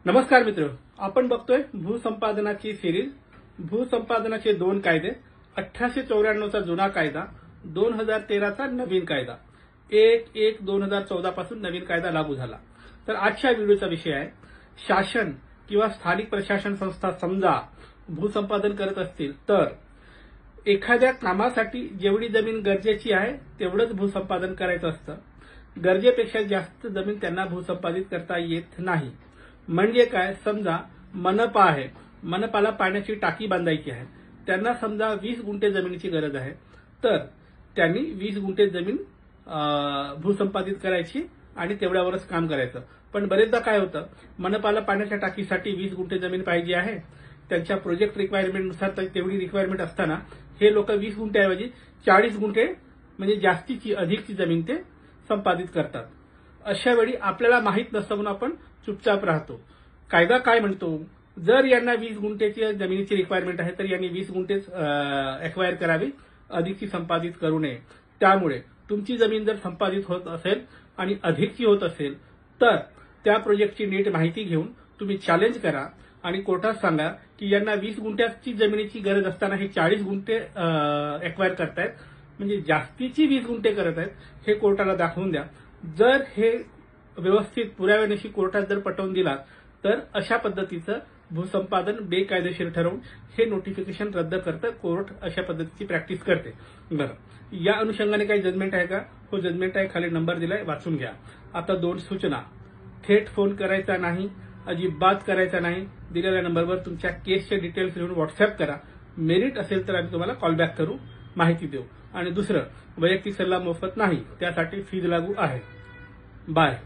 नमस्कार मित्र, आपण बघतोय भूसंपादनाची सिरीज. भूसंपादनाचे दोन कायदे, 1894 चा जुना कायदा, 2013 चा नवीन कायदा. 1/1/2014 पासून नवीन कायदा लागू झाला. तर आजच्या व्हिडिओचा विषय आहे, शासन किंवा स्थानिक प्रशासन संस्था समजा भूसंपादन करत असतील तर एखाद्या कामासाठी जेवढी जमीन गरजेची आहे तेवढंच भूसंपादन करायचं असतं. गरजेपेक्षा जास्त जमीन त्यांना भूसंपादित करता येत नाही. म्हणजे काय, समजा मनपा आहे, मनपाला पाण्याची टाकी बांधायची आहे, त्यांना समजा 20 गुंठे जमिनीची गरज आहे, तर त्यांनी 20 गुंठे जमीन भूसंपादित करायची आणि तेवढ्यावरच काम करायचं. पण बरेचदा काय होतं, मनपाला पाण्याच्या टाकीसाठी 20 गुंठे जमीन पाहिजे आहे, त्यांच्या प्रोजेक्ट रिक्वायरमेंटनुसार तेवढी रिक्वायरमेंट असताना हे लोक 20 गुंठ्याऐवजी 40 गुंठे म्हणजे जास्तीची अधिकची जमीन ते संपादित करतात. अशा वेळी आपल्याला माहित नसतं म्हणून आपण चुपचाप राहतो. कायदा काय म्हणतो, जर यांना 20 गुंठेची जमिनीची रिक्वायरमेंट आहे तर यांनी 20 गुंठेच एक्वायर करावी, अधिकची संपादित करू नये. त्यामुळे तुमची जमीन जर संपादित होत असेल आणि अधिकची होत असेल तर त्या प्रोजेक्टची नीट माहिती घेऊन तुम्ही चॅलेंज करा आणि कोर्टात सांगा की यांना 20 गुंठ्याची जमिनीची गरज असताना हे 40 गुंठे एक्वायर करतायत, म्हणजे जास्तीची 20 गुंठे करत आहेत, हे कोर्टाला दाखवून द्या. जर हे व्यवस्थित पुराव्यानिशी कोर्टात जर पटवून दिला तर अशा पद्धतीचं भूसंपादन बेकायदेशीर ठरवून हे नोटिफिकेशन रद्द करतं कोर्ट. अशा पद्धतीची प्रॅक्टिस करते. बरं, या अनुषंगाने काही जजमेंट आहे का? हो, जजमेंट आहे, खाली नंबर दिलाय, वाचून घ्या. आता 2 सूचना. थेट फोन करायचा नाही, अजिबात करायचा नाही. दिलेल्या नंबरवर तुमच्या केसचे डिटेल्स लिहून व्हॉट्सअप करा. मेरिट असेल तर आम्ही तुम्हाला कॉलबॅक करू, माहिती देऊ. आणि दुसरं, वैयक्तिक सल्ला मोफत नाही, त्यासाठी फीज लागू आहे. बाय.